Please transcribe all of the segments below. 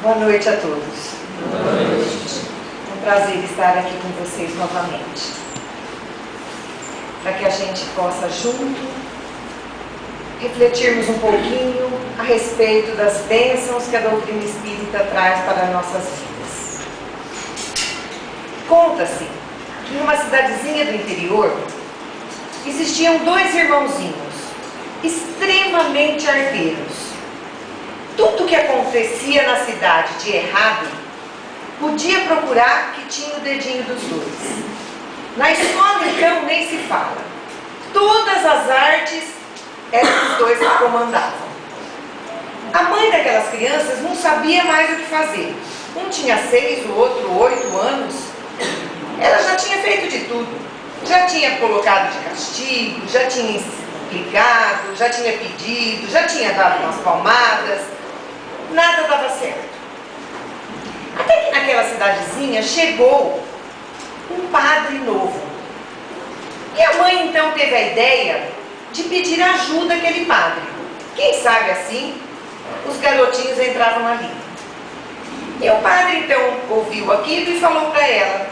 Boa noite a todos. Boa noite. É um prazer estar aqui com vocês novamente. Para que a gente possa junto refletirmos um pouquinho a respeito das bênçãos que a doutrina espírita traz para nossas vidas. Conta-se que em uma cidadezinha do interior existiam dois irmãozinhos extremamente arteiros. Tudo que acontecia na cidade de errado, podia procurar que tinha o dedinho dos dois. Na escola, então, nem se fala. Todas as artes eram os dois que comandavam. A mãe daquelas crianças não sabia mais o que fazer. Um tinha 6, o outro 8 anos. Ela já tinha feito de tudo. Já tinha colocado de castigo, já tinha explicado, já tinha pedido, já tinha dado umas palmadas. Nada dava certo. Até que naquela cidadezinha chegou um padre novo. E a mãe então teve a ideia de pedir ajuda àquele padre. Quem sabe assim, os garotinhos entravam ali. E o padre então ouviu aquilo e falou para ela: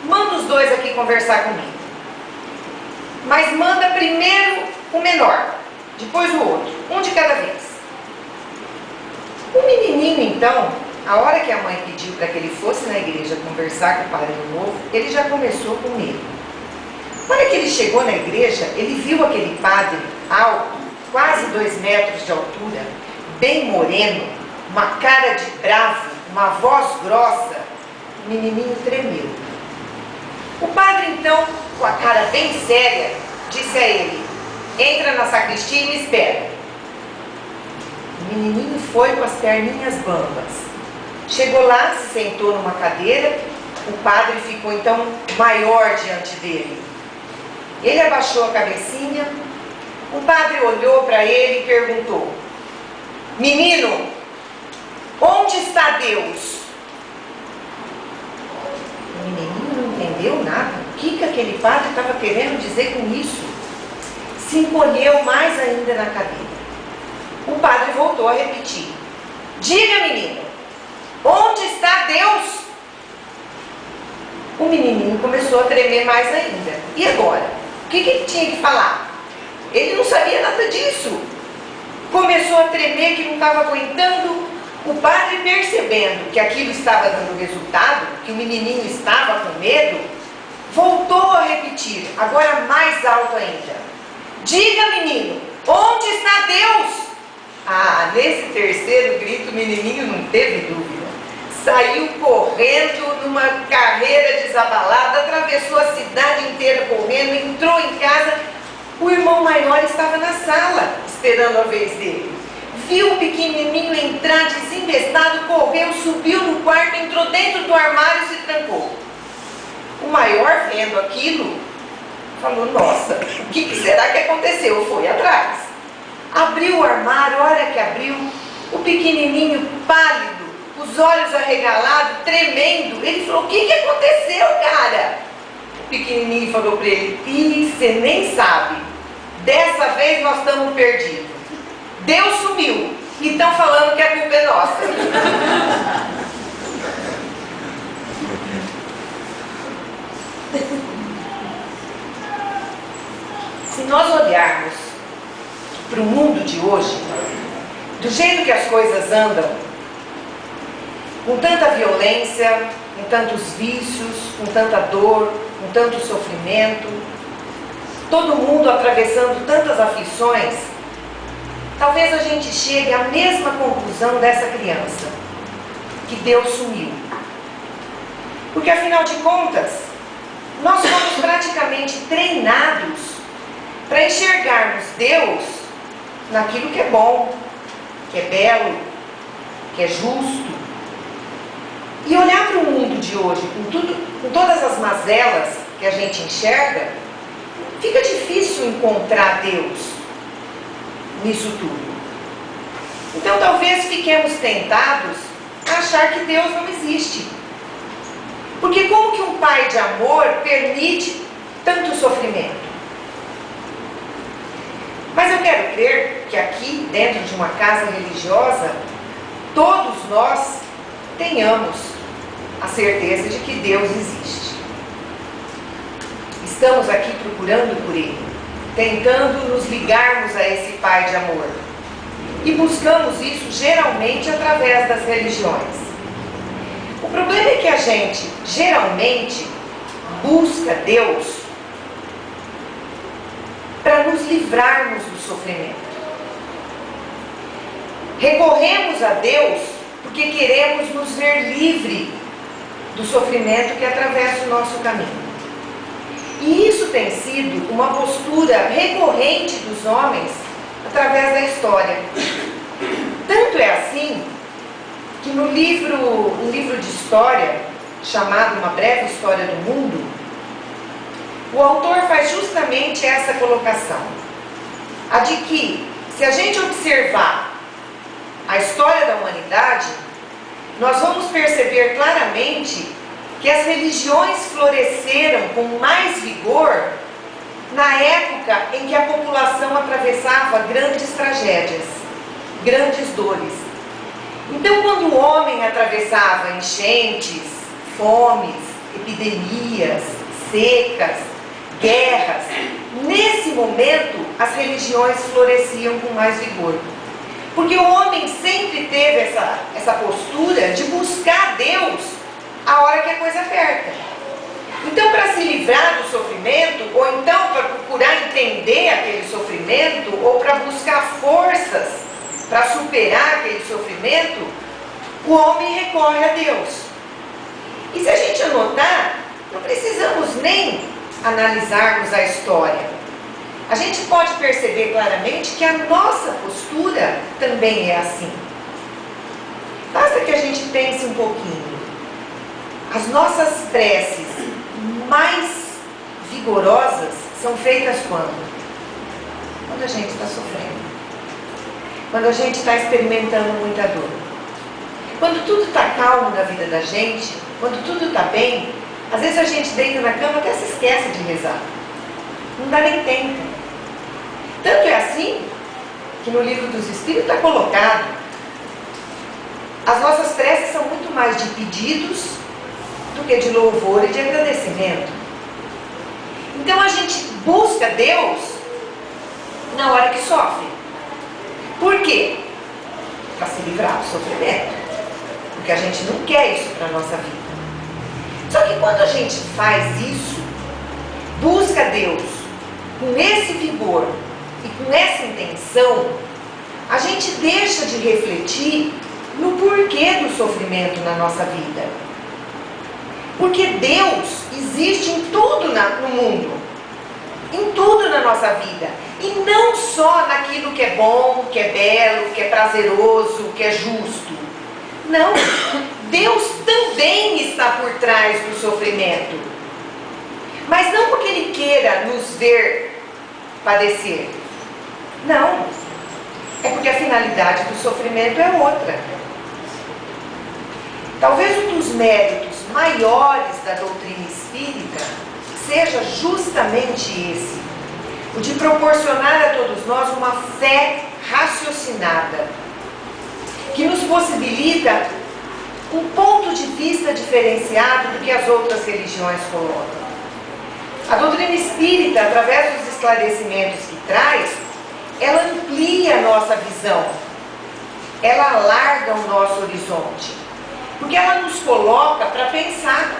manda os dois aqui conversar comigo. Mas manda primeiro o menor, depois o outro, um de cada vez. O menininho então, a hora que a mãe pediu para que ele fosse na igreja conversar com o padre novo, ele já começou com medo. Na hora que ele chegou na igreja, ele viu aquele padre alto, quase 2 metros de altura, bem moreno, uma cara de bravo, uma voz grossa. O menininho tremeu. O padre então, com a cara bem séria, disse a ele: entra na sacristia e me espera. O menininho foi com as perninhas bambas. Chegou lá, se sentou numa cadeira. O padre ficou então maior diante dele. Ele abaixou a cabecinha. O padre olhou para ele e perguntou: menino, onde está Deus? O menininho não entendeu nada. O que aquele padre estava querendo dizer com isso? Se encolheu mais ainda na cadeira. O padre voltou a repetir: diga, menino, onde está Deus? O menininho começou a tremer mais ainda. E agora? O que ele tinha que falar? Ele não sabia nada disso. Começou a tremer, que não estava aguentando. O padre, percebendo que aquilo estava dando resultado, que o menininho estava com medo, voltou a repetir, agora mais alto ainda: diga, menino, onde está Deus? Ah, nesse terceiro grito, o menininho não teve dúvida. Saiu correndo numa carreira desabalada, atravessou a cidade inteira correndo, entrou em casa. O irmão maior estava na sala, esperando a vez dele. Viu o pequenininho entrar desinvestado, correu, subiu no quarto, entrou dentro do armário e se trancou. O maior, vendo aquilo, falou: nossa, o que será que aconteceu? Foi atrás. Abriu o armário, a hora que abriu, o pequenininho pálido, os olhos arregalados, tremendo. Ele falou: o que aconteceu, cara? O pequenininho falou para ele: ih, você nem sabe, dessa vez nós estamos perdidos. Deus sumiu e estão falando que a culpa é nossa. Se nós olharmos para o mundo de hoje, do jeito que as coisas andam, com tanta violência, com tantos vícios, com tanta dor, com tanto sofrimento, todo mundo atravessando tantas aflições, talvez a gente chegue à mesma conclusão dessa criança, que Deus sumiu. Porque afinal de contas, nós somos praticamente treinados para enxergarmos Deus naquilo que é bom, que é belo, que é justo. E olhar para o mundo de hoje, com todas as mazelas que a gente enxerga, fica difícil encontrar Deus nisso tudo. Então talvez fiquemos tentados a achar que Deus não existe. Porque como que um pai de amor permite tanto sofrimento? Mas eu quero crer que aqui, dentro de uma casa religiosa, todos nós tenhamos a certeza de que Deus existe. Estamos aqui procurando por Ele, tentando nos ligarmos a esse Pai de amor. E buscamos isso geralmente através das religiões. O problema é que a gente geralmente busca Deus para nos livrarmos do sofrimento. Recorremos a Deus porque queremos nos ver livre do sofrimento que atravessa o nosso caminho. E isso tem sido uma postura recorrente dos homens através da história. Tanto é assim que um livro de história, chamado Uma Breve História do Mundo, o autor faz justamente essa colocação. A de que, se a gente observar a história da humanidade, nós vamos perceber claramente que as religiões floresceram com mais vigor na época em que a população atravessava grandes tragédias, grandes dores. Então, quando o homem atravessava enchentes, fomes, epidemias, secas, guerras, nesse momento as religiões floresciam com mais vigor. Porque o homem sempre teve essa postura de buscar Deus a hora que a coisa aperta. Então, para se livrar do sofrimento, ou então para procurar entender aquele sofrimento, ou para buscar forças para superar aquele sofrimento, o homem recorre a Deus. E se a gente anotar, não precisamos nem analisarmos a história. A gente pode perceber claramente que a nossa postura também é assim. Basta que a gente pense um pouquinho. As nossas preces mais vigorosas são feitas quando? Quando a gente está sofrendo. Quando a gente está experimentando muita dor. Quando tudo está calmo na vida da gente, quando tudo está bem, às vezes a gente deita na cama e até se esquece de rezar. Não dá nem tempo. Tanto é assim que no Livro dos Espíritos está colocado: as nossas preces são muito mais de pedidos do que de louvor e de agradecimento. Então a gente busca Deus na hora que sofre. Por quê? Para se livrar do sofrimento. Porque a gente não quer isso para a nossa vida. Só que quando a gente faz isso, busca Deus com esse vigor e com essa intenção, a gente deixa de refletir no porquê do sofrimento na nossa vida. Porque Deus existe em tudo no mundo, em tudo na nossa vida, e não só naquilo que é bom, que é belo, que é prazeroso, que é justo. Não, Deus também está por trás do sofrimento, mas não porque Ele queira nos ver padecer. Não, é porque a finalidade do sofrimento é outra. Talvez um dos méritos maiores da doutrina espírita seja justamente esse, o de proporcionar a todos nós uma fé raciocinada, que nos possibilita um ponto de vista diferenciado do que as outras religiões colocam. A doutrina espírita, através dos esclarecimentos que traz, ela amplia a nossa visão, ela alarga o nosso horizonte, porque ela nos coloca para pensar.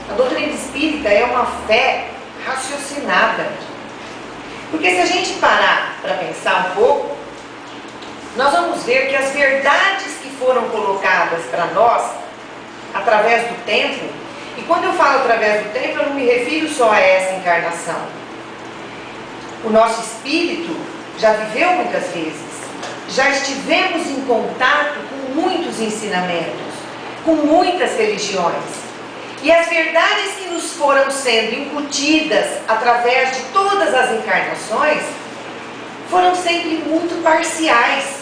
A doutrina espírita é uma fé raciocinada. Porque se a gente parar para pensar um pouco, nós vamos ver que as verdades que foram colocadas para nós, através do tempo, e quando eu falo através do tempo, eu não me refiro só a essa encarnação. O nosso espírito já viveu muitas vezes, já estivemos em contato com muitos ensinamentos, com muitas religiões. E as verdades que nos foram sendo incutidas através de todas as encarnações foram sempre muito parciais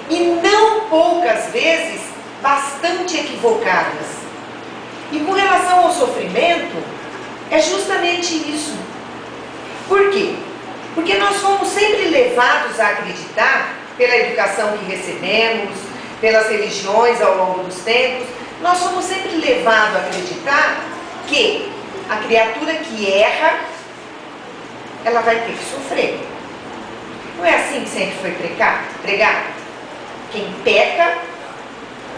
e não poucas vezes bastante equivocadas. E com relação ao sofrimento, é justamente isso. Por quê? Porque nós fomos sempre levados a acreditar, pela educação que recebemos, pelas religiões ao longo dos tempos, nós somos sempre levados a acreditar que a criatura que erra, ela vai ter que sofrer. Não é assim que sempre foi pregado? Quem peca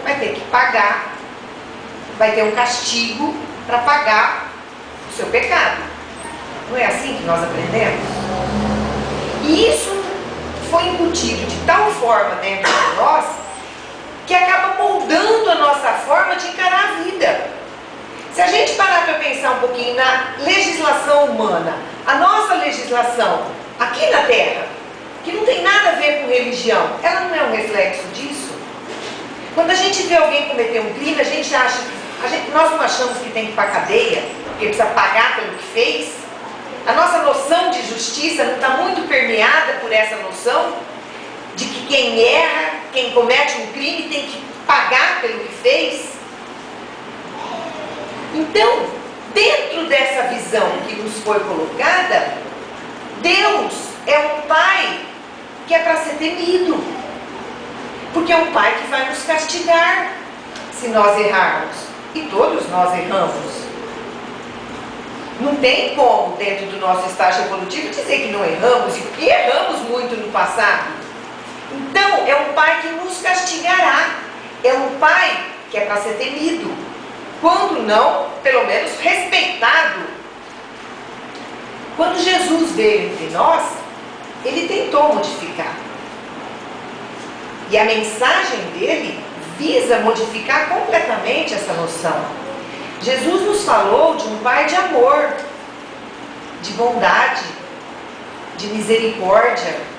vai ter que pagar, vai ter um castigo para pagar o seu pecado. Não é assim que nós aprendemos? E isso foi incutido de tal forma dentro de nós que acaba moldando a nossa forma de encarar a vida. Se a gente parar para pensar um pouquinho na legislação humana, a nossa legislação aqui na Terra, que não tem nada a ver com religião, ela não é um reflexo disso? Quando a gente vê alguém cometer um crime, a gente acha que nós não achamos que tem que ir para a cadeia, porque precisa pagar pelo que fez. A nossa noção de justiça não está muito permeada por essa noção de que quem erra, quem comete um crime, tem que pagar pelo que fez. Então, dentro dessa visão que nos foi colocada, Deus é um Pai que é para ser temido, porque é um Pai que vai nos castigar se nós errarmos, e todos nós erramos. Não tem como, dentro do nosso estágio evolutivo, dizer que não erramos, e erramos muito no passado. Então, é um Pai que nos castigará, é um Pai que é para ser temido, quando não, pelo menos respeitado. Quando Jesus veio entre nós, Ele tentou modificar. E a mensagem dele visa modificar completamente essa noção. Jesus nos falou de um Pai de amor, de bondade, de misericórdia.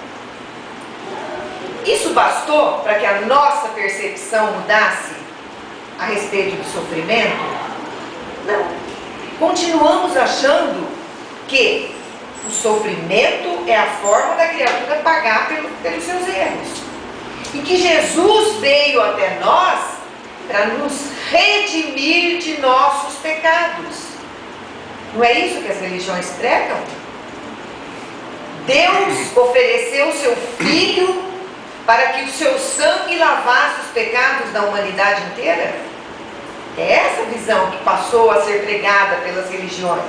Isso bastou para que a nossa percepção mudasse a respeito do sofrimento? Não. Continuamos achando que o sofrimento é a forma da criatura pagar pelos seus erros. E que Jesus veio até nós para nos redimir de nossos pecados. Não é isso que as religiões pregam? Deus ofereceu o seu Filho para que o seu sangue lavasse os pecados da humanidade inteira? É essa visão que passou a ser pregada pelas religiões.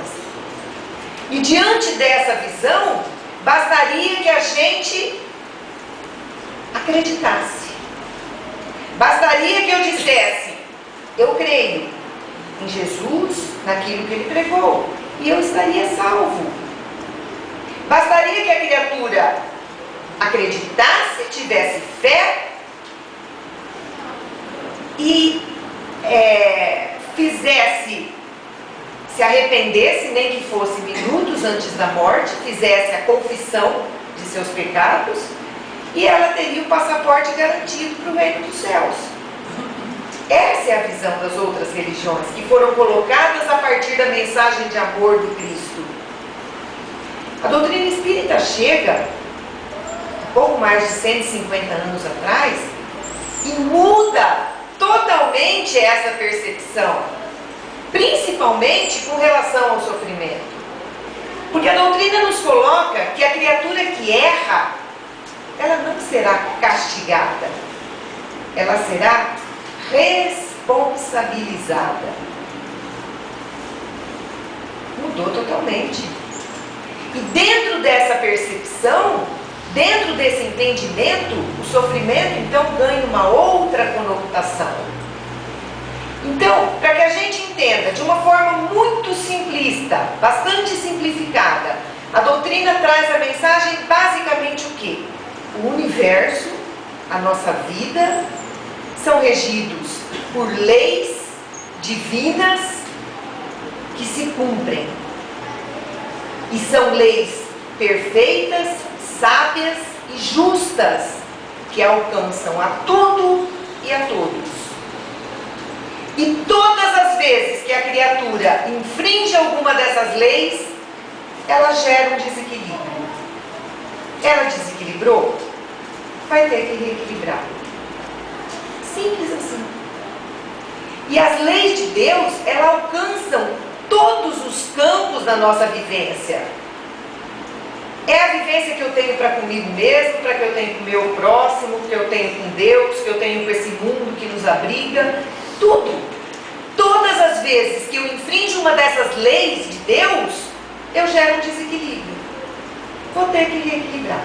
E diante dessa visão, bastaria que a gente acreditasse. Bastaria que eu dissesse: eu creio em Jesus, naquilo que Ele pregou, e eu estaria salvo. Bastaria que a criatura acreditasse, tivesse fé e se arrependesse, nem que fosse minutos antes da morte, fizesse a confissão de seus pecados, e ela teria o passaporte garantido para o reino dos céus. Essa é a visão das outras religiões, que foram colocadas a partir da mensagem de amor do Cristo. A doutrina espírita chega pouco mais de 150 anos atrás e muda totalmente essa percepção, principalmente com relação ao sofrimento. Porque a doutrina nos coloca que a criatura que erra, ela não será castigada, ela será responsabilizada. Mudou totalmente. E dentro dessa percepção, dentro desse entendimento, o sofrimento então ganha uma outra conotação. Então, para que a gente entenda de uma forma muito simplista, bastante simplificada, a doutrina traz a mensagem basicamente o quê? O universo, a nossa vida, são regidos por leis divinas que se cumprem. E são leis perfeitas, sábias e justas, que alcançam a tudo e a todos. E todas as vezes que a criatura infringe alguma dessas leis, ela gera um desequilíbrio. Ela desequilibrou, vai ter que reequilibrar. Simples assim. E as leis de Deus, elas alcançam todos os campos da nossa vivência. É a vivência que eu tenho para comigo mesmo, para que eu tenho com o meu próximo, que eu tenho com Deus, que eu tenho com esse mundo que nos abriga. Tudo. Todas as vezes que eu infrinjo uma dessas leis de Deus, eu gero um desequilíbrio. Vou ter que reequilibrar.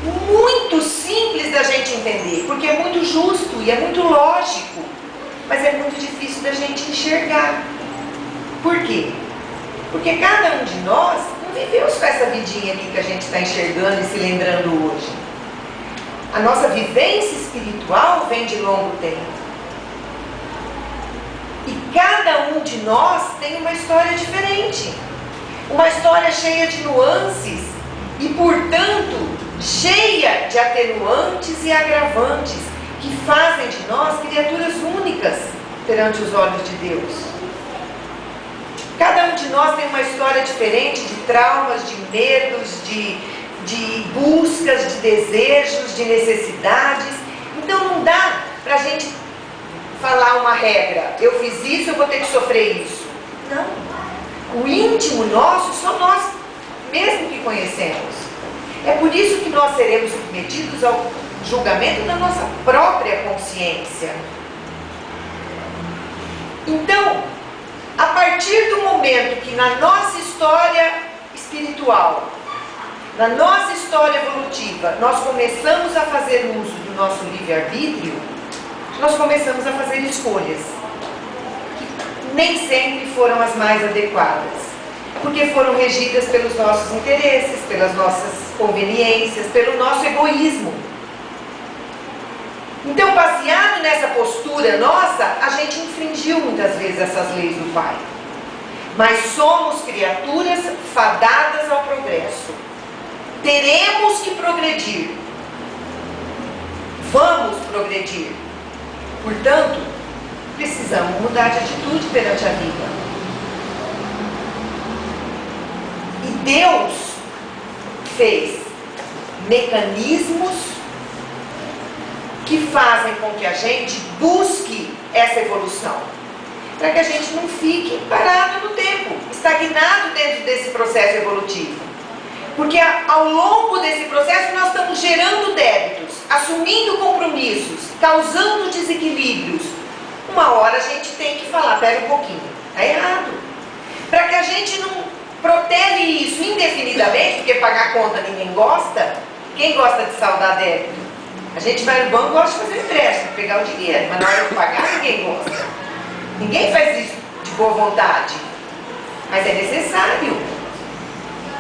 Muito simples da gente entender, porque é muito justo e é muito lógico, mas é muito difícil da gente enxergar. Por quê? Porque cada um de nós não viveu com essa vidinha aqui que a gente está enxergando e se lembrando hoje. A nossa vivência espiritual vem de longo tempo. E cada um de nós tem uma história diferente. Uma história cheia de nuances e, portanto, cheia de atenuantes e agravantes que fazem de nós criaturas únicas perante os olhos de Deus. Cada um de nós tem uma história diferente de traumas, de medos, de buscas, de desejos, de necessidades. Então não dá para a gente falar uma regra. Eu fiz isso, eu vou ter que sofrer isso. Não. O íntimo nosso, só nós mesmo que conhecemos. É por isso que nós seremos submetidos ao julgamento da nossa própria consciência. Então, a partir do momento que na nossa história espiritual, na nossa história evolutiva, nós começamos a fazer uso do nosso livre-arbítrio, nós começamos a fazer escolhas que nem sempre foram as mais adequadas, porque foram regidas pelos nossos interesses, pelas nossas conveniências, pelo nosso egoísmo. Então, baseado nessa postura nossa, a gente infringiu muitas vezes essas leis do Pai. Mas somos criaturas fadadas ao progresso. Teremos que progredir. Vamos progredir. Portanto, precisamos mudar de atitude perante a vida. E Deus fez mecanismos que fazem com que a gente busque essa evolução, para que a gente não fique parado no tempo, estagnado dentro desse processo evolutivo. Porque ao longo desse processo nós estamos gerando débitos, assumindo compromissos, causando desequilíbrios. Uma hora a gente tem que falar, pera um pouquinho, está errado. Para que a gente não protege isso indefinidamente, porque pagar conta ninguém gosta. Quem gosta de saldar débito? A gente vai no banco e gosta de fazer empréstimo, pegar o dinheiro, mas na hora de pagar ninguém gosta. Ninguém faz isso de boa vontade, mas é necessário.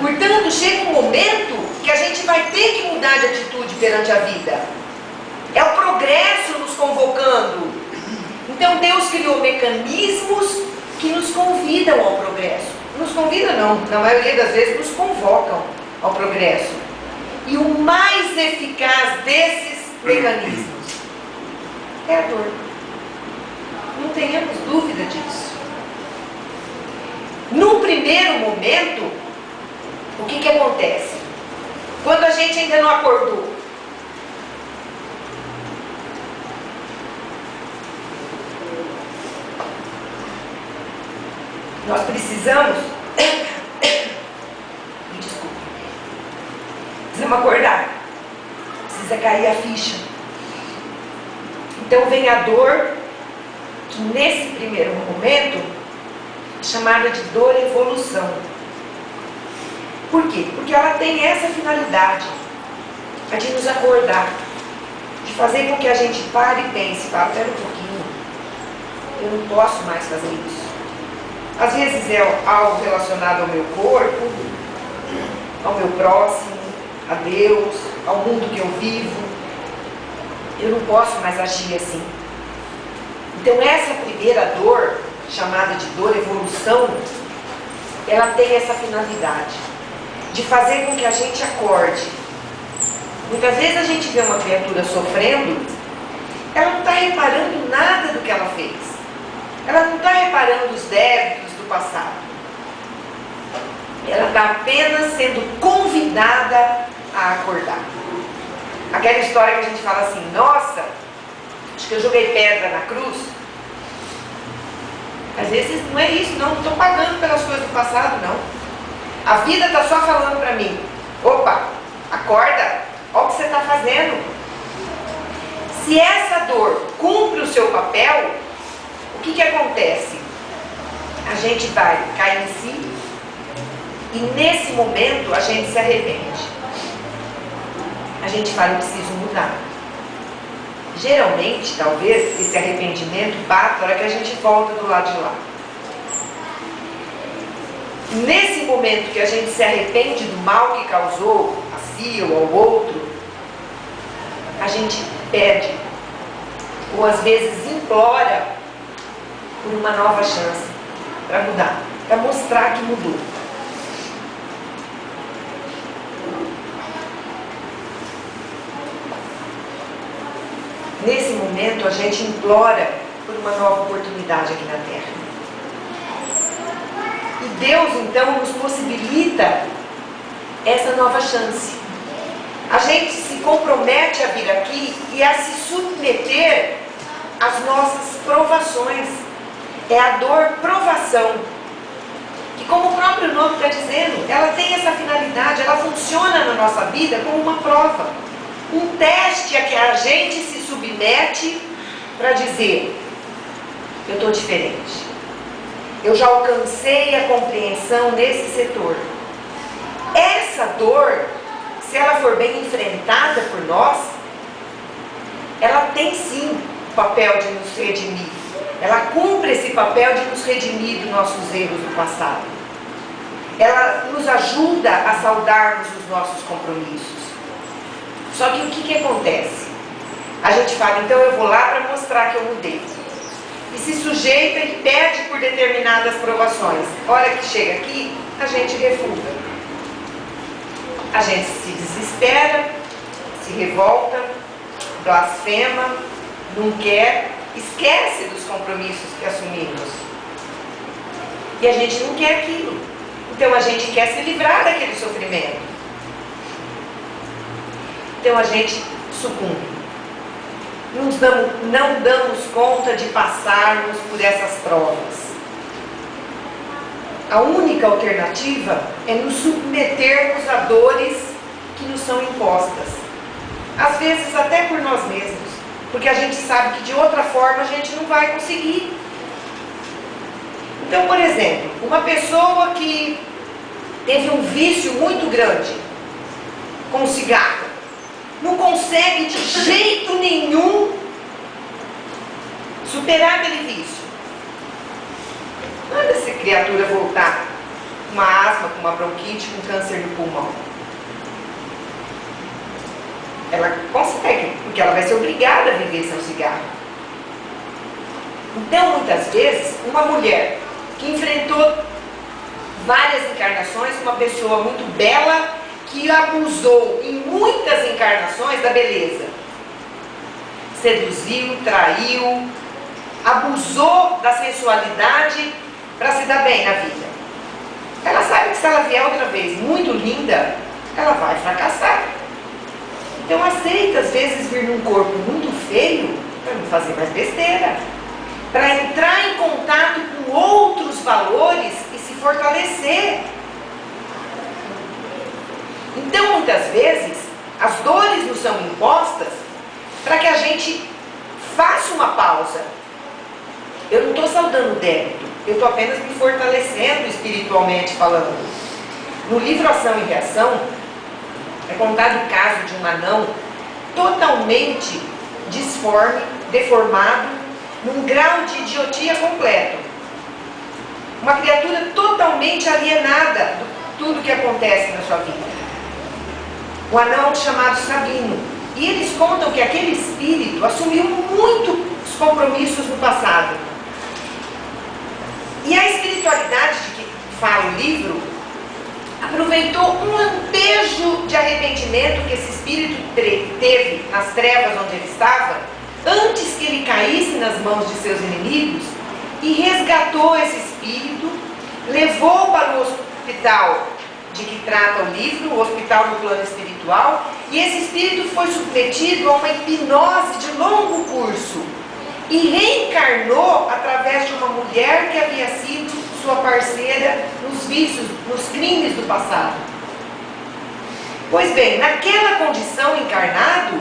Portanto, chega um momento que a gente vai ter que mudar de atitude perante a vida. É o progresso nos convocando. Então Deus criou mecanismos que nos convidam ao progresso. Nos convidam não, na maioria das vezes nos convocam ao progresso. E o mais eficaz desses mecanismos é a dor. Não tenhamos dúvida disso. Num primeiro momento, o que acontece? Quando a gente ainda não acordou, nós precisamos precisamos acordar, precisa cair a ficha. Então vem a dor, que nesse primeiro momento é chamada de dor evolução. Por quê? Porque ela tem essa finalidade, a de nos acordar, de fazer com que a gente pare e pense, fala, espera um pouquinho, eu não posso mais fazer isso. Às vezes é algo relacionado ao meu corpo, ao meu próximo, a Deus, ao mundo que eu vivo. Eu não posso mais agir assim. Então essa primeira dor, chamada de dor evolução, ela tem essa finalidade de fazer com que a gente acorde. Muitas vezes a gente vê uma criatura sofrendo, ela não está reparando nada do que ela fez. Ela não está reparando os débitos do passado. Ela está apenas sendo convidada a acordar. Aquela história que a gente fala assim, nossa, acho que eu joguei pedra na cruz. Às vezes não é isso, não estou pagando pelas coisas do passado, não. A vida está só falando para mim, Opa, acorda, olha o que você está fazendo. Se essa dor cumpre o seu papel, o que acontece? A gente vai cair em si e nesse momento a gente se arrepende. A gente fala, eu preciso mudar. Geralmente, talvez, esse arrependimento bata na hora que a gente volta do lado de lá. Nesse momento que a gente se arrepende do mal que causou a si ou ao outro, a gente pede, ou às vezes implora, por uma nova chance para mudar, para mostrar que mudou. Nesse momento a gente implora por uma nova oportunidade aqui na Terra. E Deus então nos possibilita essa nova chance. A gente se compromete a vir aqui e a se submeter às nossas provações. É a dor provação. Que como o próprio nome está dizendo, ela tem essa finalidade, ela funciona na nossa vida como uma prova. Um teste a que a gente se submete para dizer, eu estou diferente. Eu já alcancei a compreensão nesse setor. Essa dor, se ela for bem enfrentada por nós, ela tem sim o papel de nos redimir. Ela cumpre esse papel de nos redimir dos nossos erros do passado. Ela nos ajuda a saudarmos os nossos compromissos. Só que o que acontece? A gente fala, então eu vou lá para mostrar que eu mudei. E se sujeita e pede por determinadas provações. A hora que chega aqui, a gente refuga. A gente se desespera, se revolta, blasfema, não quer, esquece dos compromissos que assumimos. E a gente não quer aquilo. Então a gente quer se livrar daquele sofrimento. Então a gente sucumbe. Não damos conta de passarmos por essas provas. A única alternativa é nos submetermos a dores que nos são impostas. Às vezes até por nós mesmos. Porque a gente sabe que de outra forma a gente não vai conseguir. Então, por exemplo, uma pessoa que teve um vício muito grande com cigarro, não consegue de jeito nenhum superar aquele vício. Manda essa criatura voltar com uma asma, com uma bronquite, com câncer no pulmão. Ela consegue, porque ela vai ser obrigada a viver sem o cigarro. Então, muitas vezes, uma mulher que enfrentou várias encarnações, uma pessoa muito bela, que abusou em muitas encarnações da beleza. Seduziu, traiu, abusou da sensualidade para se dar bem na vida. Ela sabe que se ela vier outra vez muito linda, ela vai fracassar. Então aceita às vezes vir num corpo muito feio para não fazer mais besteira. Para entrar em contato com outros valores e se fortalecer. Então, muitas vezes, as dores nos são impostas para que a gente faça uma pausa. Eu não estou saudando o débito, eu estou apenas me fortalecendo espiritualmente falando. No livro Ação e Reação, é contado o caso de um anão totalmente disforme, deformado, num grau de idiotia completo. Uma criatura totalmente alienada de tudo que acontece na sua vida. Um anão chamado Sabino. E eles contam que aquele espírito assumiu muitos compromissos no passado. E a espiritualidade de que fala o livro aproveitou um lampejo de arrependimento que esse espírito teve nas trevas onde ele estava, antes que ele caísse nas mãos de seus inimigos, e resgatou esse espírito, levou para o hospital de que trata o livro, o hospital no plano espiritual, e esse espírito foi submetido a uma hipnose de longo curso e reencarnou através de uma mulher que havia sido sua parceira nos vícios, nos crimes do passado. Pois bem, naquela condição encarnado,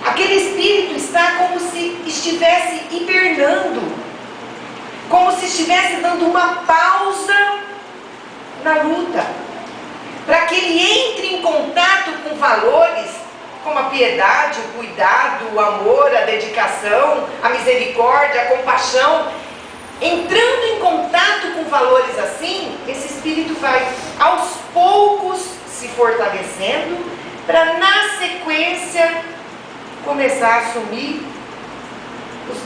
aquele espírito está como se estivesse hibernando, como se estivesse dando uma pausa na luta, para que ele entre em contato com valores como a piedade, o cuidado, o amor, a dedicação, a misericórdia, a compaixão. Entrando em contato com valores assim, esse espírito vai aos poucos se fortalecendo para, na sequência, começar a assumir os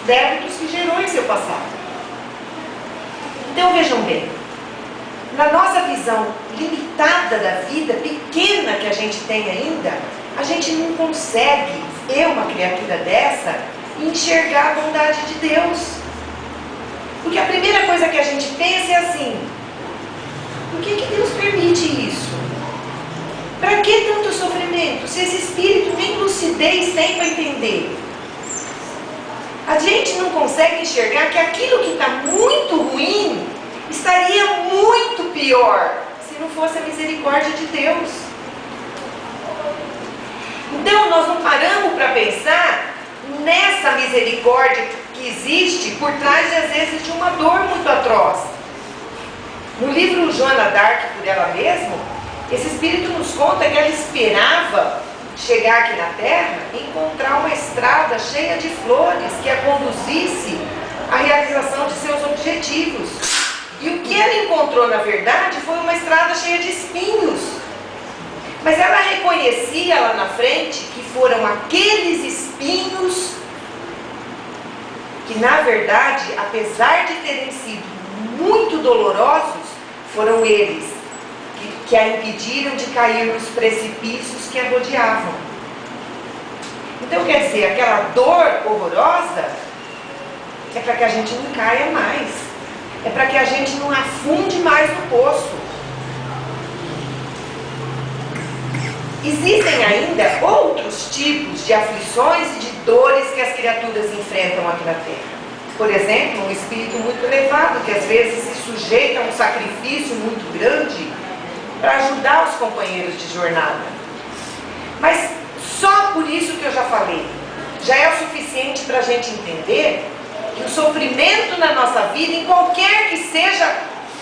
débitos que gerou em seu passado. Então vejam bem, na nossa visão limitada da vida, pequena que a gente tem ainda, a gente não consegue, uma criatura dessa, enxergar a bondade de Deus. Porque a primeira coisa que a gente pensa é assim: por que Deus permite isso? Para que tanto sofrimento? Se esse espírito nem lucidez tem para entender. A gente não consegue enxergar que aquilo que está muito ruim estaria muito pior se não fosse a misericórdia de Deus. Então nós não paramos para pensar nessa misericórdia que existe por trás, às vezes, de uma dor muito atroz. No livro Joana d'Arc, por ela mesma, esse espírito nos conta que ela esperava chegar aqui na Terra e encontrar uma estrada cheia de flores que a conduzisse à realização de seus objetivos. E o que ela encontrou, na verdade, foi uma estrada cheia de espinhos. Mas ela reconhecia lá na frente que foram aqueles espinhos que, na verdade, apesar de terem sido muito dolorosos, foram eles que a impediram de cair nos precipícios que a rodeavam. Então, quer dizer, aquela dor horrorosa é para que a gente não caia mais, é para que a gente não afunde mais no poço. Existem ainda outros tipos de aflições e de dores que as criaturas enfrentam aqui na Terra. Por exemplo, um espírito muito elevado, que às vezes se sujeita a um sacrifício muito grande para ajudar os companheiros de jornada. Mas só por isso que eu já falei, já é o suficiente para a gente entender que o sofrimento na nossa vida, em qualquer que seja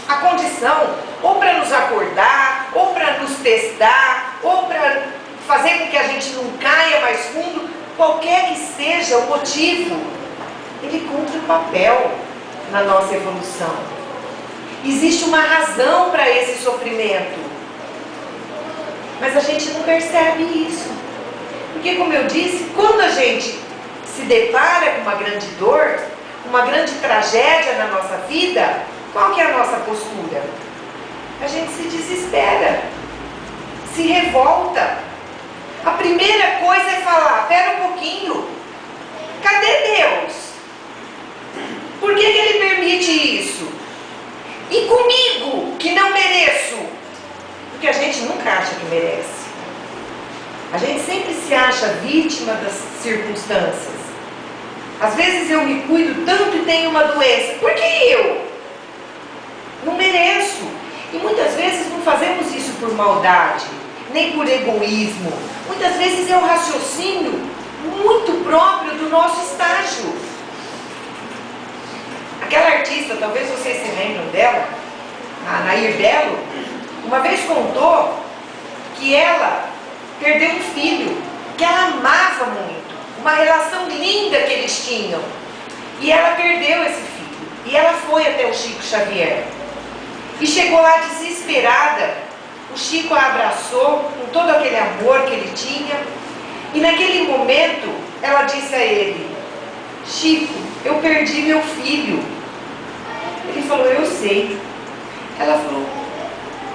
a condição, ou para nos acordar, ou para nos testar, ou para fazer com que a gente não caia mais fundo, qualquer que seja o motivo, ele cumpre um papel na nossa evolução. Existe uma razão para esse sofrimento, mas a gente não percebe isso. Porque, como eu disse, quando a gente se depara com uma grande dor, uma grande tragédia na nossa vida, qual que é a nossa postura? A gente se desespera, se revolta. A primeira coisa é falar: pera um pouquinho, cadê Deus? Por que Ele permite isso? E comigo, que não mereço? Porque a gente nunca acha que merece. A gente sempre se acha vítima das circunstâncias. Às vezes eu me cuido tanto e tenho uma doença. Por que eu? Não mereço. E muitas vezes não fazemos isso por maldade, nem por egoísmo. Muitas vezes é um raciocínio muito próprio do nosso estágio. Aquela artista, talvez vocês se lembram dela, a Nair Belo, uma vez contou que ela perdeu um filho, que ela amava muito, uma relação linda que eles tinham. E ela perdeu esse filho. E ela foi até o Chico Xavier. E chegou lá desesperada. O Chico a abraçou com todo aquele amor que ele tinha. E naquele momento, ela disse a ele: Chico, eu perdi meu filho. Ele falou: eu sei. Ela falou: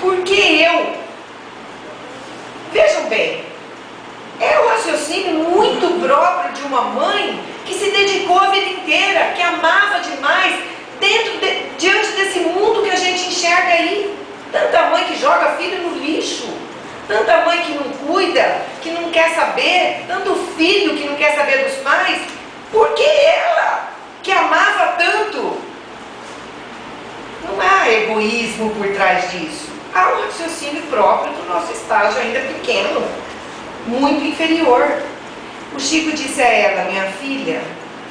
por que eu? Vejam bem, é um raciocínio muito próprio de uma mãe que se dedicou a vida inteira, que amava demais, diante desse mundo que a gente enxerga aí. Tanta mãe que joga filho no lixo, tanta mãe que não cuida, que não quer saber, tanto filho que não quer saber dos pais. Por que ela, que amava tanto? Não há egoísmo por trás disso. há um raciocínio próprio do nosso estágio ainda pequeno, muito inferior. O Chico disse a ela: minha filha,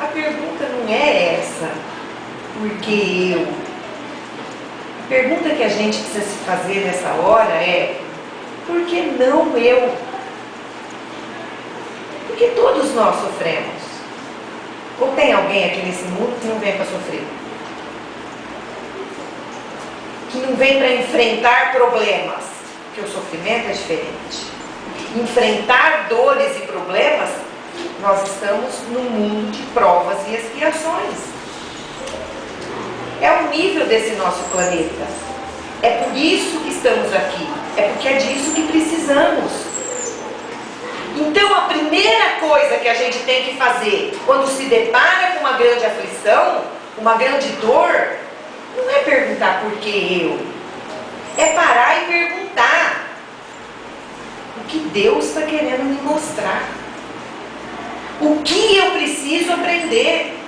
a pergunta não é essa, por que eu? A pergunta que a gente precisa se fazer nessa hora é: por que não eu? Porque todos nós sofremos. Ou tem alguém aqui nesse mundo que não vem para sofrer? Que não vem para enfrentar problemas? Porque o sofrimento é diferente. Enfrentar dores e problemas, nós estamos num mundo de provas e expiações. É o nível desse nosso planeta. É por isso que estamos aqui. É porque é disso que precisamos. Então, a primeira coisa que a gente tem que fazer quando se depara com uma grande aflição, uma grande dor, não é perguntar por que eu. É parar e perguntar o que Deus está querendo me mostrar. O que eu preciso aprender.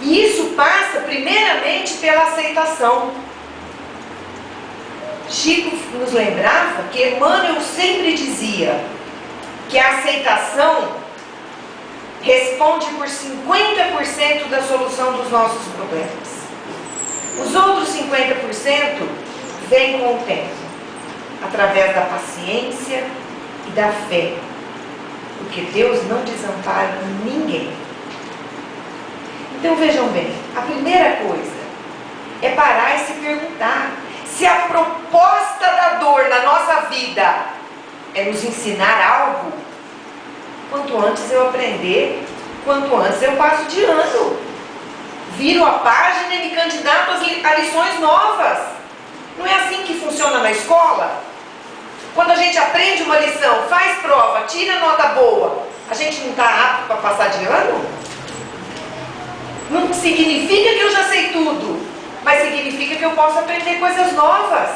E isso passa primeiramente pela aceitação. Chico nos lembrava que Emmanuel sempre dizia que a aceitação responde por 50% da solução dos nossos problemas. Os outros 50% vêm com o tempo, através da paciência e da fé. Porque Deus não desampara ninguém. Então vejam bem, a primeira coisa é parar e se perguntar se a proposta da dor na nossa vida é nos ensinar algo. Quanto antes eu aprender, quanto antes eu passo de ano. Viro a página e me candidato a lições novas. Não é assim que funciona na escola? Quando a gente aprende uma lição, faz prova, tira nota boa, a gente não está apto para passar de ano? Não significa que eu já sei tudo, mas significa que eu posso aprender coisas novas.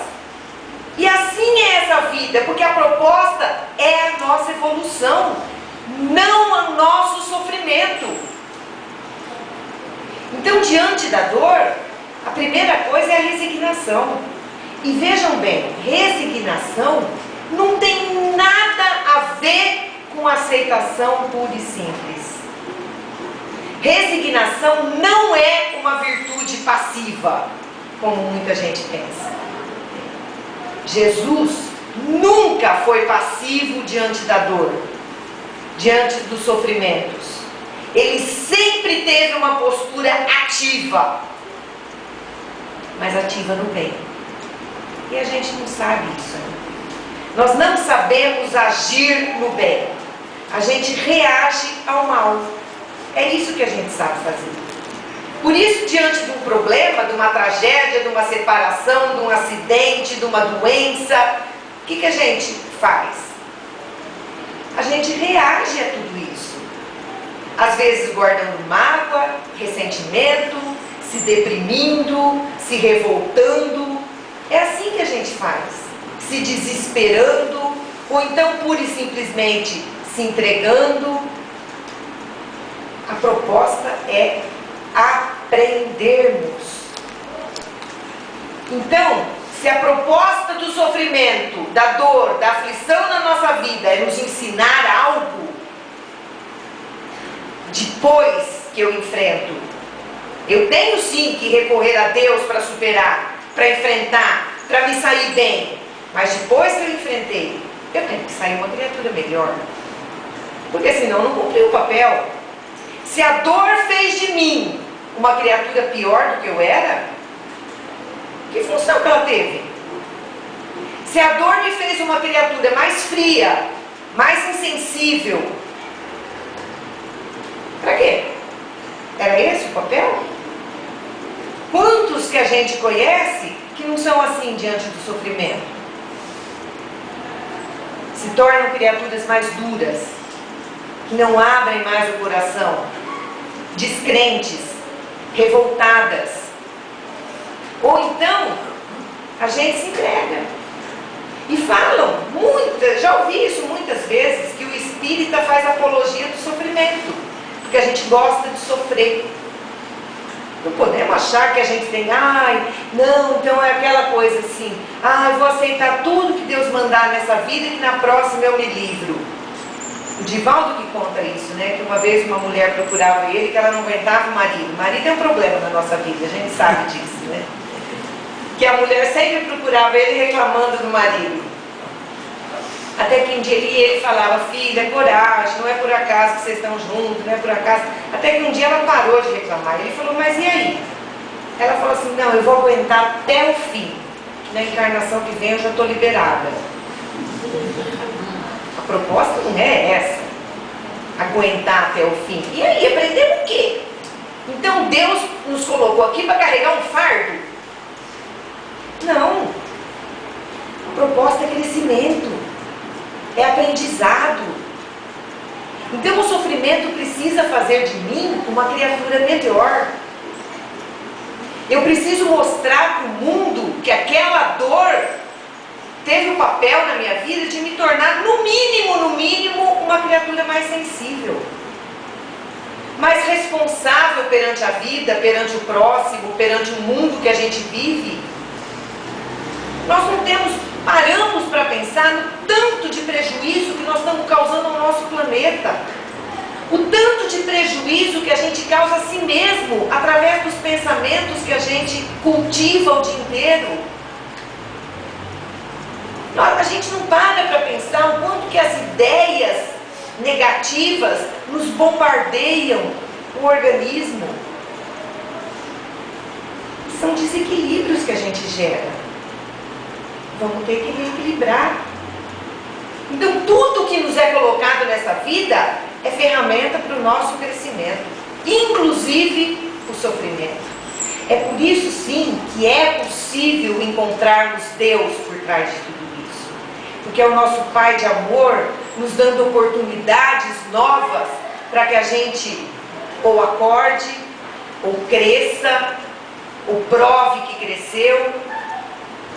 E assim é essa vida, porque a proposta é a nossa evolução, não o nosso sofrimento. Então, diante da dor, a primeira coisa é a resignação. E vejam bem, resignação não tem nada a ver com aceitação pura e simples. Resignação não é uma virtude passiva, como muita gente pensa. Jesus nunca foi passivo diante da dor, diante dos sofrimentos. Ele sempre teve uma postura ativa, mas ativa no bem. E a gente não sabe isso, né? Nós não sabemos agir no bem. A gente reage ao mal. É isso que a gente sabe fazer. Por isso, diante de um problema, de uma tragédia, de uma separação, de um acidente, de uma doença, o que a gente faz? A gente reage a tudo isso. Às vezes guardando mágoa, ressentimento, se deprimindo, se revoltando. É assim que a gente faz. Se desesperando, ou então pura e simplesmente se entregando. A proposta é aprendermos. Então, se a proposta do sofrimento, da dor, da aflição na nossa vida é nos ensinar algo, depois que eu enfrento, eu tenho sim que recorrer a Deus para superar, para enfrentar, para me sair bem. Mas depois que eu enfrentei, eu tenho que sair uma criatura melhor. Porque senão eu não cumpri o papel. Se a dor fez de mim uma criatura pior do que eu era, que função que ela teve? Se a dor me fez uma criatura mais fria, mais insensível, para quê? Era esse o papel? Quantos que a gente conhece que não são assim diante do sofrimento? Se tornam criaturas mais duras, que não abrem mais o coração, descrentes, revoltadas. Ou então, a gente se entrega. E falam, já ouvi isso muitas vezes, que o espírita faz apologia do sofrimento, porque a gente gosta de sofrer. Não podemos podemos achar que a gente tem, não, então é aquela coisa assim, eu vou aceitar tudo que Deus mandar nessa vida e que na próxima eu me livro. O Divaldo que conta isso, né? Que uma vez uma mulher procurava ele, que ela não aguentava o marido. O marido é um problema na nossa vida, a gente sabe disso, né? Que a mulher sempre procurava ele reclamando do marido. Até que um dia ele falava, filha, coragem, não é por acaso que vocês estão juntos, não é por acaso. Até que um dia ela parou de reclamar. Ele falou, mas e aí? Ela falou assim, não, eu vou aguentar até o fim. Na encarnação que vem eu já estou liberada. A proposta não é essa. Aguentar até o fim. E aí, aprender o quê? Então Deus nos colocou aqui para carregar um fardo? Não. A proposta é crescimento. É aprendizado. Então o sofrimento precisa fazer de mim uma criatura melhor. Eu preciso mostrar para o mundo que aquela dor teve um papel na minha vida de me tornar, no mínimo, uma criatura mais sensível. Mais responsável perante a vida, perante o próximo, perante o mundo que a gente vive. Nós não paramos para pensar no tanto de prejuízo que nós estamos causando ao nosso planeta. O tanto de prejuízo que a gente causa a si mesmo, através dos pensamentos que a gente cultiva o dia inteiro. A gente não para pensar o quanto que as ideias negativas nos bombardeiam o organismo. São desequilíbrios que a gente gera. Vamos ter que reequilibrar. Então tudo que nos é colocado nessa vida é ferramenta para o nosso crescimento, inclusive o sofrimento. É por isso sim que é possível encontrarmos Deus por trás de tudo isso. Porque é o nosso Pai de amor nos dando oportunidades novas para que a gente ou acorde, ou cresça, ou prove que cresceu,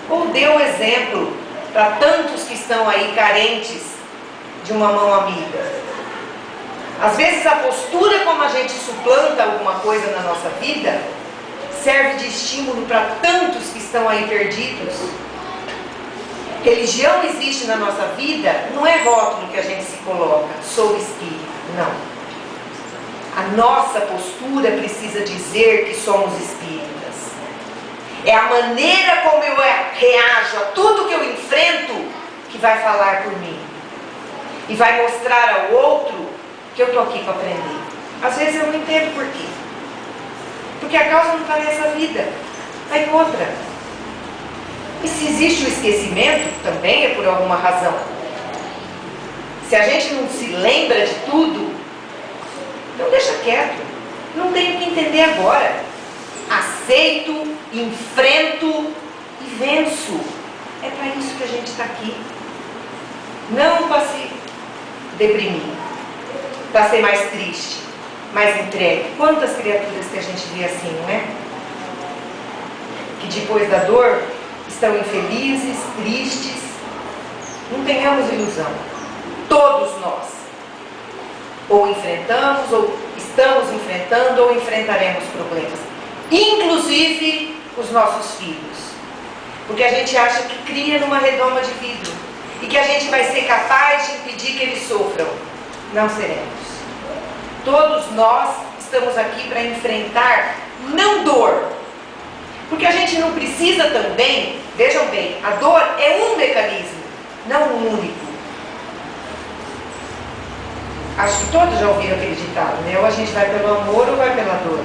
ou dê o exemplo para tantos que estão aí carentes de uma mão amiga. Às vezes a postura como a gente suplanta alguma coisa na nossa vida serve de estímulo para tantos que estão aí perdidos. Religião existe na nossa vida, não é rótulo que a gente se coloca, sou espírita, não. A nossa postura precisa dizer que somos espíritas. É a maneira como eu reajo a tudo que eu enfrento que vai falar por mim. E vai mostrar ao outro que eu estou aqui para aprender. Às vezes eu não entendo por quê. Porque a causa não está nessa vida, está em outra. E se existe o esquecimento, também é por alguma razão. Se a gente não se lembra de tudo, então deixa quieto. Não tenho que entender agora. Aceito, enfrento e venço. É para isso que a gente está aqui. Não para se deprimir, para ser mais triste, mais entregue. Quantas criaturas que a gente vê assim, não é? Que depois da dor estão infelizes, tristes. Não tenhamos ilusão. Todos nós. Ou enfrentamos, ou estamos enfrentando, ou enfrentaremos problemas. Inclusive os nossos filhos. Porque a gente acha que cria numa redoma de vidro. E que a gente vai ser capaz de impedir que eles sofram. Não seremos. Todos nós estamos aqui para enfrentar, não dor. Porque a gente não precisa também, vejam bem, a dor é um mecanismo, não um único. Acho que todos já ouviram aquele ditado, né? Ou a gente vai pelo amor ou vai pela dor.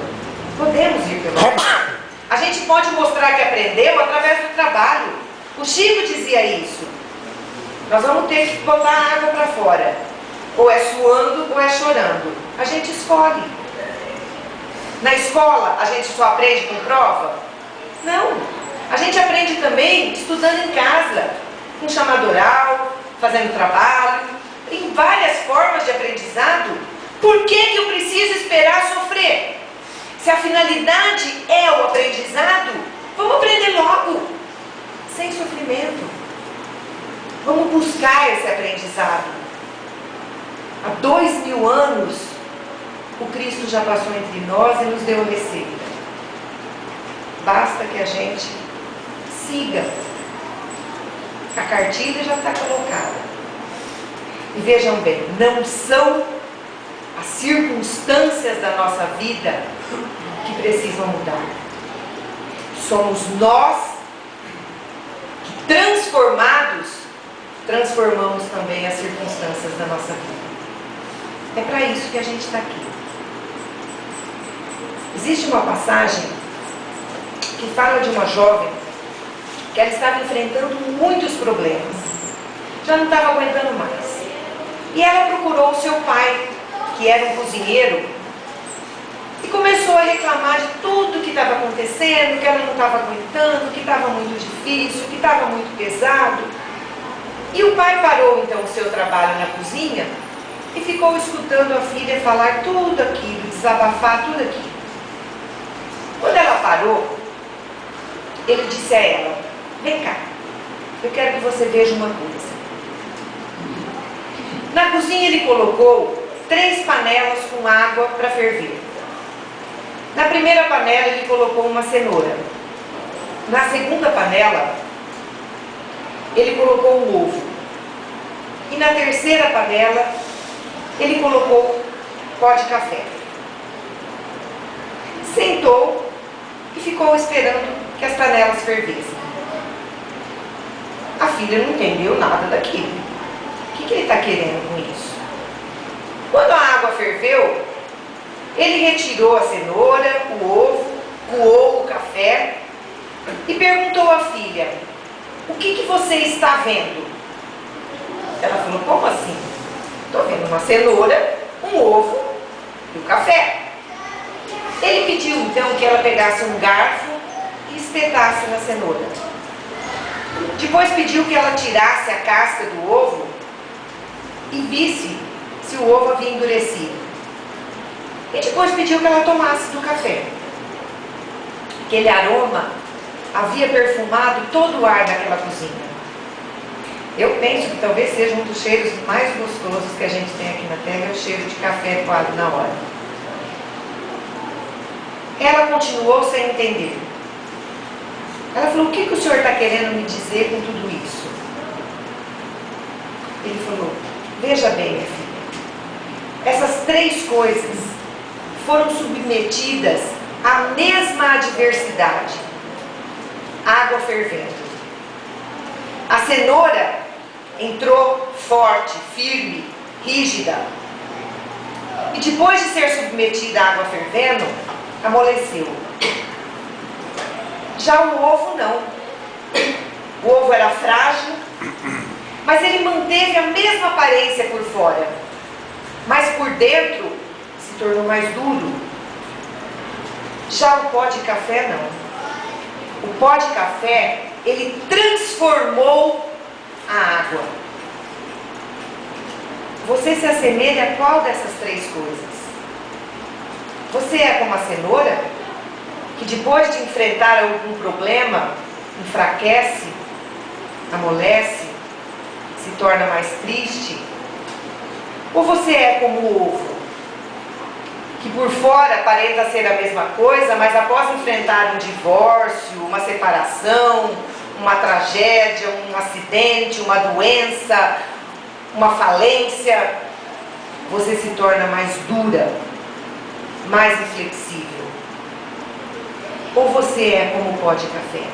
Podemos ir pelo amor. A gente pode mostrar que aprendeu através do trabalho. O Chico dizia isso. Nós vamos ter que botar a água para fora. Ou é suando ou é chorando. A gente escolhe. Na escola, a gente só aprende com prova? Não. A gente aprende também estudando em casa, com chamado oral, fazendo trabalho. Tem várias formas de aprendizado. Por que que eu preciso esperar sofrer? Se a finalidade é o aprendizado, vamos aprender logo, sem sofrimento. Vamos buscar esse aprendizado. Há 2000 anos, o Cristo já passou entre nós e nos deu a receita. basta que a gente siga. A cartilha já está colocada. E vejam bem, não são as circunstâncias da nossa vida que precisam mudar. Somos nós que, transformamos também as circunstâncias da nossa vida. É para isso que a gente está aqui. Existe uma passagem que fala de uma jovem que ela estava enfrentando muitos problemas. Já não estava aguentando mais. E ela procurou o seu pai, que era um cozinheiro, e começou a reclamar de tudo que estava acontecendo, que ela não estava aguentando, que estava muito difícil, que estava muito pesado. E o pai parou então o seu trabalho na cozinha e ficou escutando a filha falar tudo aquilo, desabafar tudo aquilo. Quando ela parou, ele disse a ela: vem cá, eu quero que você veja uma coisa. Na cozinha ele colocou 3 panelas com água para ferver. Na primeira panela ele colocou uma cenoura. Na segunda panela ele colocou um ovo. E na terceira panela ele colocou pó de café. Sentou e ficou esperando que as panelas fervessem. A filha não entendeu nada daquilo. O que ele está querendo com isso? Quando a água ferveu, ele retirou a cenoura, o ovo, coou o café e perguntou à filha: o que você está vendo? Ela falou: como assim? Estou vendo uma cenoura, um ovo e o café. Ele pediu então que ela pegasse um garfo e espetasse na cenoura. Depois pediu que ela tirasse a casca do ovo e visse se o ovo havia endurecido. E depois pediu que ela tomasse do café. Aquele aroma havia perfumado todo o ar daquela cozinha. Eu penso que talvez seja um dos cheiros mais gostosos que a gente tem aqui na terra, é o cheiro de café coado na hora. Ela continuou sem entender. Ela falou: o que o senhor está querendo me dizer com tudo isso? Ele falou: veja bem, minha filha, essas 3 coisas foram submetidas à mesma adversidade. Água fervendo. A cenoura entrou forte, firme, rígida. E depois de ser submetida à água fervendo, amoleceu. Já o ovo não. O ovo era frágil, mas ele manteve a mesma aparência por fora. Mas por dentro se tornou mais duro. Já o pó de café não. O pó de café, ele transformou a água. Você se assemelha a qual dessas 3 coisas? Você é como a cenoura, que depois de enfrentar algum problema, enfraquece, amolece, se torna mais triste? Ou você é como o ovo, que por fora aparenta ser a mesma coisa, mas após enfrentar um divórcio, uma separação, uma tragédia, um acidente, uma doença, uma falência, você se torna mais dura, mais inflexível? Ou você é como o pó de café?